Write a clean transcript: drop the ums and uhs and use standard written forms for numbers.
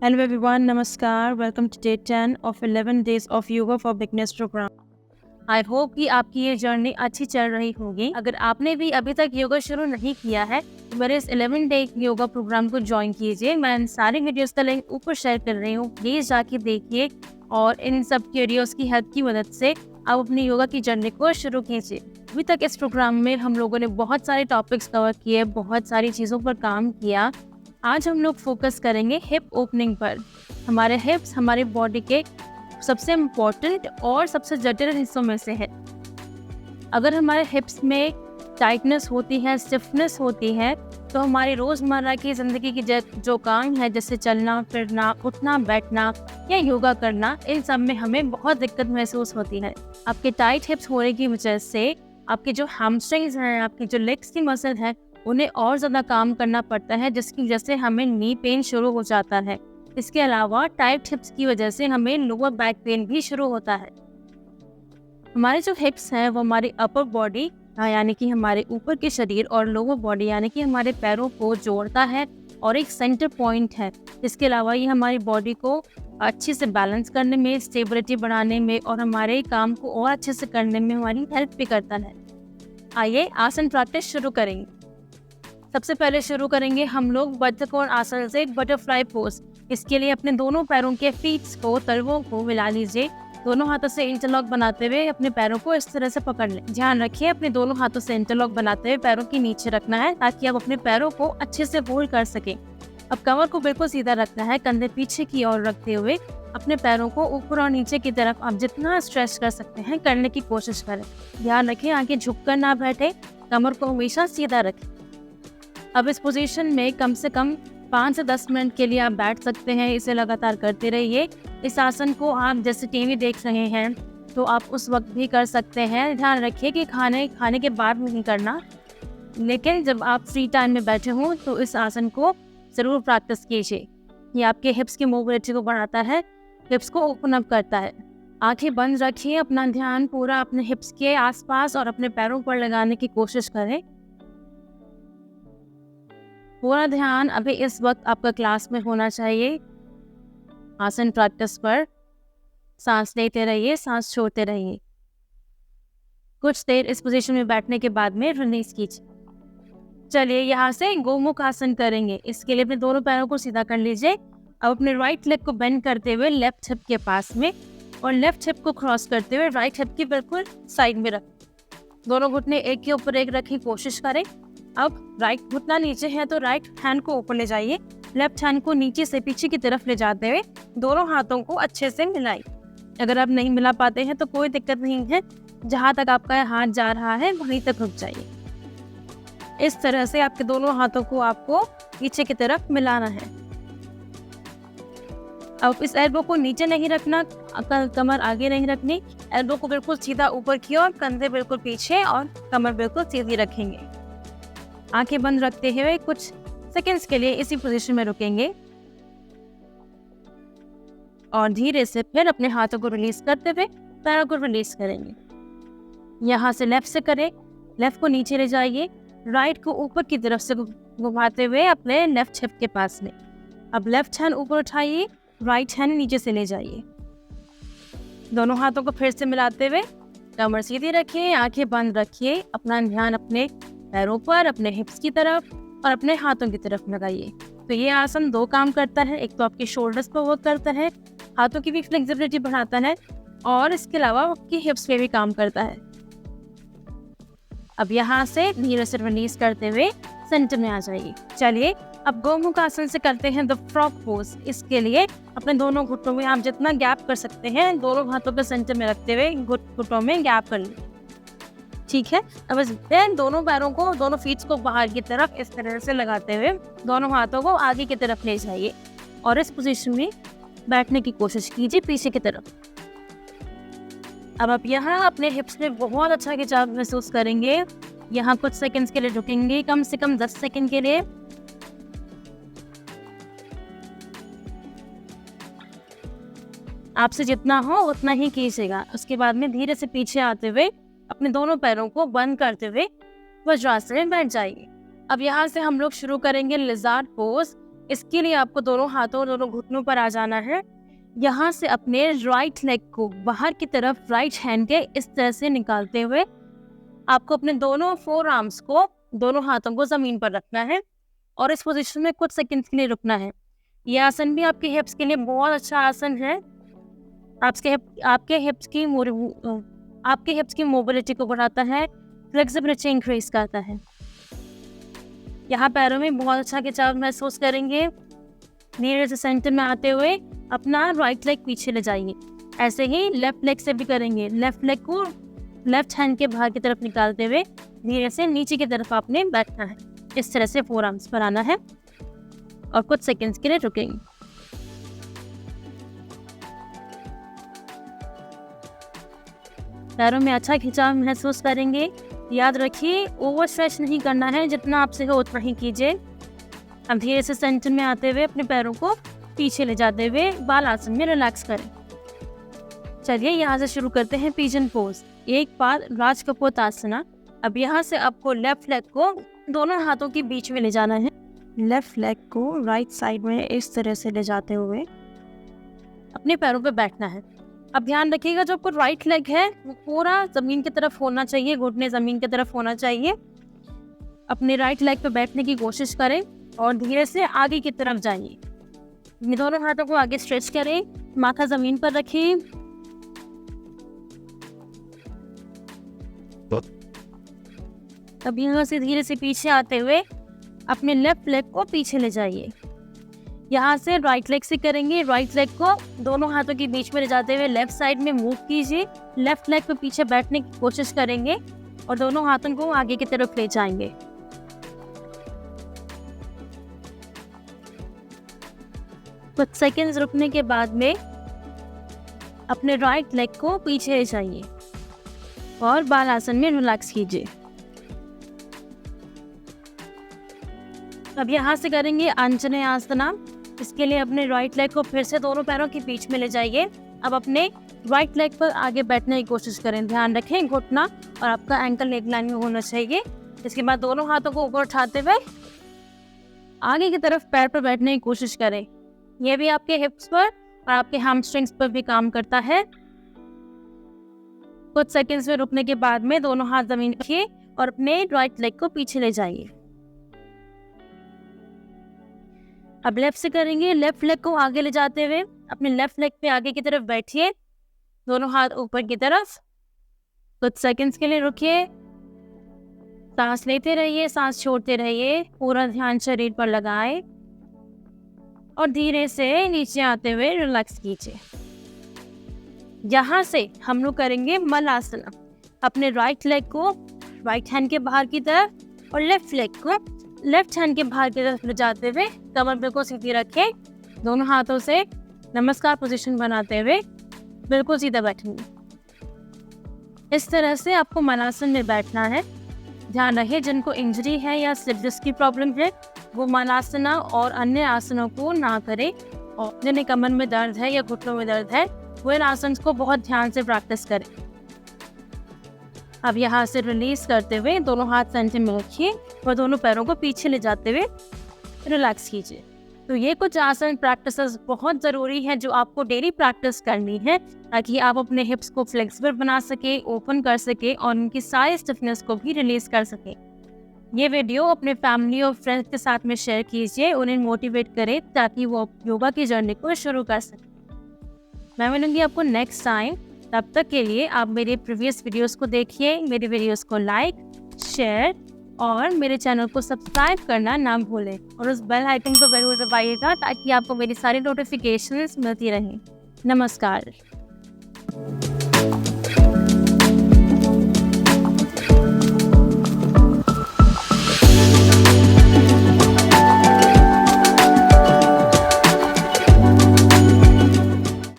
Hello everyone, Namaskar. Welcome to day 10 of 11 days of Yoga for Beginners program. I hope कि आपकी ये journey अच्छी चल रही होगी। अगर आपने भी अभी तक योगा शुरू नहीं किया है तो मेरे इस 11 डे योगा प्रोग्राम को ज्वाइन कीजिए। मैं इन सारी वीडियोस का लिंक ऊपर शेयर कर रही हूँ, प्लीज जाके देखिए और इन सब वीडियोस की हेल्प की मदद से आप अपनी योगा की जर्नी को शुरू कीजिए। अभी तक इस प्रोग्राम में हम लोगों ने बहुत सारे टॉपिक्स कवर किए, बहुत सारी चीज़ों पर काम किया। आज हम लोग फोकस करेंगे हिप ओपनिंग पर। हमारे हिप्स हमारी बॉडी के सबसे इम्पोर्टेंट और सबसे जटिल हिस्सों में से है। अगर हमारे हिप्स में टाइटनेस होती है, स्टिफनेस होती है, तो हमारी रोज़मर्रा की ज़िंदगी की जो काम है, जैसे चलना फिरना, उठना बैठना या योगा करना, इन सब में हमें बहुत दिक्कत महसूस होती है। आपके टाइट हिप्स होने की वजह से आपके जो हैमस्ट्रिंग्स हैं, आपकी जो लेग्स की मसल है, उन्हें और ज़्यादा काम करना पड़ता है, जिसकी वजह से हमें नी पेन शुरू हो जाता है। इसके अलावा टाइट हिप्स की वजह से हमें लोअर बैक पेन भी शुरू होता है। हमारे जो हिप्स हैं वो हमारी अपर बॉडी यानी कि हमारे ऊपर के शरीर और लोअर बॉडी यानी कि हमारे पैरों को जोड़ता है और एक सेंटर पॉइंट है। इसके अलावा ये हमारी बॉडी को अच्छे से बैलेंस करने में, स्टेबिलिटी बढ़ाने में और हमारे काम को और अच्छे से करने में हमारी हेल्प भी करता है। आइए आसन प्रैक्टिस शुरू करेंगे। सबसे पहले शुरू करेंगे हम लोग बद्धकोण आसन से, बटरफ्लाई पोज। इसके लिए अपने दोनों पैरों के फीट्स को, तलवों को मिला लीजिए। दोनों हाथों से इंटरलॉक बनाते हुए अपने पैरों को इस तरह से पकड़ लें। ध्यान रखिए, अपने दोनों हाथों से इंटरलॉक बनाते हुए पैरों के नीचे रखना है ताकि आप अपने पैरों को अच्छे से होल्ड कर सकें। अब कमर को बिल्कुल सीधा रखना है, कंधे पीछे की ओर रखते हुए अपने पैरों को ऊपर और नीचे की तरफ आप जितना स्ट्रेच कर सकते हैं करने की कोशिश करें। ध्यान रखें आगे झुककर ना बैठे, कमर को हमेशा सीधा रखें। अब इस पोजीशन में कम से कम 5 से 10 मिनट के लिए आप बैठ सकते हैं। इसे लगातार करते रहिए। इस आसन को आप जैसे टीवी देख रहे हैं तो आप उस वक्त भी कर सकते हैं। ध्यान रखिए कि खाने के बाद नहीं करना, लेकिन जब आप फ्री टाइम में बैठे हों तो इस आसन को ज़रूर प्रैक्टिस कीजिए। ये आपके हिप्स की मोबिलिटी को बढ़ाता है, हिप्स को ओपन अप करता है। आंखें बंद रखिए, अपना ध्यान पूरा अपने हिप्स के आसपास और अपने पैरों पर लगाने की कोशिश करें। पूरा ध्यान अभी इस वक्त आपका क्लास में होना चाहिए। आसन प्रैक्टिस पर सांस लेते रहिए, सांस छोड़ते रहिए। कुछ देर इस पोजीशन में बैठने के बाद में रिलीज कीजिए। चलिए यहाँ से गोमुख आसन करेंगे। इसके लिए अपने दोनों पैरों को सीधा कर लीजिए। अब अपने राइट लेग को बेंड करते हुए लेफ्ट हिप के पास में और लेफ्ट हिप को क्रॉस करते हुए राइट हिप की बिल्कुल साइड में रखें। दोनों घुटने एक के ऊपर एक रखने की कोशिश करें। अब राइट घुटना नीचे है तो राइट हैंड को ऊपर ले जाइए, लेफ्ट हैंड को नीचे से पीछे की तरफ ले जाते हुए दोनों हाथों को अच्छे से मिलाइए। अगर आप नहीं मिला पाते हैं तो कोई दिक्कत नहीं है, जहाँ तक आपका हाथ जा रहा है वहीं तक रुक जाइए। इस तरह से आपके दोनों हाथों को आपको पीछे की तरफ मिलाना है। अब इस एल्बो को नीचे नहीं रखना, कमर आगे नहीं रखनी, एल्बो को बिल्कुल सीधा ऊपर की ओर, कंधे बिल्कुल पीछे और कमर बिल्कुल सीधी रखेंगे। आंखें बंद रखते हुए कुछ सेकंड्स के लिए इसी पोजीशन में रुकेंगे और धीरे से फिर अपने हाथों को रिलीज करते हुए पैरों को रिलीज करेंगे। यहाँ से लेफ्ट से करें, लेफ्ट को नीचे ले जाइए, राइट को ऊपर की तरफ से घुमाते हुए अपने लेफ्ट हिप के पास में। अब लेफ्ट हैंड ऊपर उठाइए, राइट हैंड नीचे से ले जाइए। दोनों हाथों को फिर से मिलाते हुए कमर सीधी रखिए, आंखें बंद रखिए, अपना ध्यान अपने पैरों पर, अपने हिप्स की तरफ और अपने हाथों की तरफ लगाइए। तो ये आसन 2 काम करता है। एक तो आपके शोल्डर्स पर वर्क करता है, हाथों की भी फ्लेक्सिबिलिटी बढ़ाता है और इसके अलावा आपकी हिप्स पे भी काम करता है। अब यहाँ से धीरे से रिलीज करते हुए सेंटर में आ जाइए। चलिए अब गोमुख आसन से करते हैं द फ्रॉग पोज। इसके लिए अपने दोनों घुटनों में आप जितना गैप कर सकते हैं दोनों हाथों को सेंटर में रखते हुए घुटनों में गैप कर लीजिए। ठीक है, अब दोनों पैरों को, दोनों फीट्स को बाहर की तरफ इस तरह से लगाते हुए दोनों हाथों को आगे की तरफ ले जाइए और इस पोजीशन में बैठने की कोशिश कीजिए पीछे की तरफ। अब आप यहाँ अपने हिप्स में बहुत अच्छा खिंचाव महसूस करेंगे। यहाँ कुछ सेकंड्स के लिए रुकेंगे, कम से कम 10 सेकंड के लिए। आपसे जितना हो उतना ही कीजिएगा। उसके बाद में धीरे से पीछे आते हुए अपने दोनों पैरों को बंद करते हुए वज्रासन में बैठ जाइए। अब यहाँ से हम लोग शुरू करेंगे लिजार्ड पोज। इसके लिए आपको दोनों हाथों और दोनों घुटनों पर आ जाना है। यहाँ से अपने राइट लेग को बाहर की तरफ राइट हैंड के इस तरह से निकालते हुए आपको अपने दोनों फोर आर्म्स को, दोनों हाथों को जमीन पर रखना है और इस पोजीशन में कुछ सेकंड्स के लिए रुकना है। यह आसन भी आपके हिप्स के लिए बहुत अच्छा आसन है। आपके हिप्स की मोबिलिटी को बढ़ाता है, फ्लेक्सिबिलिटी इंक्रीज करता है। यहाँ पैरों में बहुत अच्छा खिंचाव महसूस करेंगे। धीरे से सेंटर में आते हुए अपना राइट लेग पीछे ले जाइए। ऐसे ही लेफ्ट लेग से भी करेंगे। लेफ्ट लेग को लेफ्ट हैंड के बाहर की तरफ निकालते हुए धीरे से नीचे की तरफ आपने बैठना है। इस तरह से फोर आर्म्स पर आना है और कुछ सेकंड्स के लिए रुकेंगे। पैरों में अच्छा खिंचाव महसूस करेंगे। याद रखिए, ओवर स्ट्रेच नहीं करना है, जितना आपसे हो उतना ही कीजिए। अब धीरे से सेंटर में आते हुए अपने पैरों को पीछे ले जाते हुए बाल आसन में रिलैक्स करें। चलिए यहाँ से शुरू करते हैं पिजन पोज। एक बार राजकपोतासना। अब यहाँ से आपको लेफ्ट लेग को दोनों हाथों के बीच में ले जाना है। लेफ्ट लेग को राइट साइड में इस तरह से ले जाते हुए अपने पैरों पे बैठना है। अब ध्यान रखिएगा, जो आपको राइट लेग है वो पूरा जमीन की तरफ होना चाहिए, घुटने जमीन की तरफ होना चाहिए। अपने राइट लेग पे बैठने की कोशिश करें और धीरे से आगे की तरफ जाइए। दोनों हाथों को आगे स्ट्रेच करें, माथा जमीन पर रखें। अब यहाँ से धीरे से पीछे आते हुए अपने लेफ्ट लेग को पीछे ले जाइए। यहाँ से राइट लेग से करेंगे। राइट लेग को दोनों हाथों के बीच में ले जाते हुए लेफ्ट साइड में मूव कीजिए। लेफ्ट लेग पे पीछे बैठने की कोशिश करेंगे और दोनों हाथों को आगे की तरफ ले जाएंगे। कुछ सेकंड्स रुकने के बाद में अपने राइट लेग को पीछे ले जाइए और बाल आसन में रिलैक्स कीजिए। अब यहाँ से करेंगे अंजनेय आसना। इसके लिए अपने राइट लेग को फिर से दोनों पैरों के बीच में ले जाइए। अब अपने राइट लेग पर आगे बैठने की कोशिश करें। ध्यान रखें, घुटना और आपका एंकल एक लाइन में होना चाहिए। इसके बाद दोनों हाथों को ऊपर उठाते हुए आगे की तरफ पैर पर बैठने की कोशिश करें। यह भी आपके हिप्स पर और आपके हैमस्ट्रिंग्स पर भी काम करता है। कुछ सेकंड्स में रुकने के बाद में दोनों हाथ जमीन रखिए और अपने राइट लेग को पीछे ले जाइए। अब लेफ्ट से करेंगे। लेफ्ट लेग को आगे ले जाते हुए अपने लेफ्ट लेग पे आगे की तरफ बैठिए, दोनों हाथ ऊपर की तरफ। कुछ सेकंड्स के लिए रुकिए, सांस लेते रहिए, सांस छोड़ते रहिए। पूरा ध्यान शरीर पर लगाएं और धीरे से नीचे आते हुए रिलैक्स कीजिए। यहाँ से हम लोग करेंगे मलासना। अपने राइट लेग को राइट हैंड के बाहर की तरफ और लेफ्ट लेग को लेफ्ट हैंड के बाहर की तरफ ले जाते हुए कमर बिल्कुल सीधी रखें। दोनों हाथों से नमस्कार पोजीशन बनाते हुए बिल्कुल सीधा बैठेंगे। इस तरह से आपको मलासन में बैठना है। ध्यान रहे, जिनको इंजरी है या स्लिप डिस्क की प्रॉब्लम है वो मलासना और अन्य आसनों को ना करें, और जिन्हें कमर में दर्द है या घुटनों में दर्द है वो इन आसन को बहुत ध्यान से प्रैक्टिस करें। अब यहाँ से रिलीज करते हुए दोनों हाथ सेंटर में रखिए और दोनों पैरों को पीछे ले जाते हुए रिलैक्स कीजिए। तो ये कुछ आसन प्रैक्टिसेस बहुत ज़रूरी है जो आपको डेली प्रैक्टिस करनी है, ताकि आप अपने हिप्स को फ्लेक्सिबल बना सके, ओपन कर सके और उनकी सारी स्टिफनेस को भी रिलीज कर सके। ये वीडियो अपने फैमिली और फ्रेंड्स के साथ में शेयर कीजिए, उन्हें मोटिवेट करें ताकि वो योगा की जर्नी को शुरू कर सकें। मैं मिलूंगी आपको नेक्स्ट टाइम। तब तक के लिए आप मेरे प्रीवियस वीडियोस को देखिए, मेरे वीडियोस को लाइक, शेयर और मेरे चैनल को सब्सक्राइब करना ना भूलें और उस बेल आइकन को जरूर दबाइएगा ताकि आपको मेरी सारी नोटिफिकेशंस मिलती रहें। नमस्कार।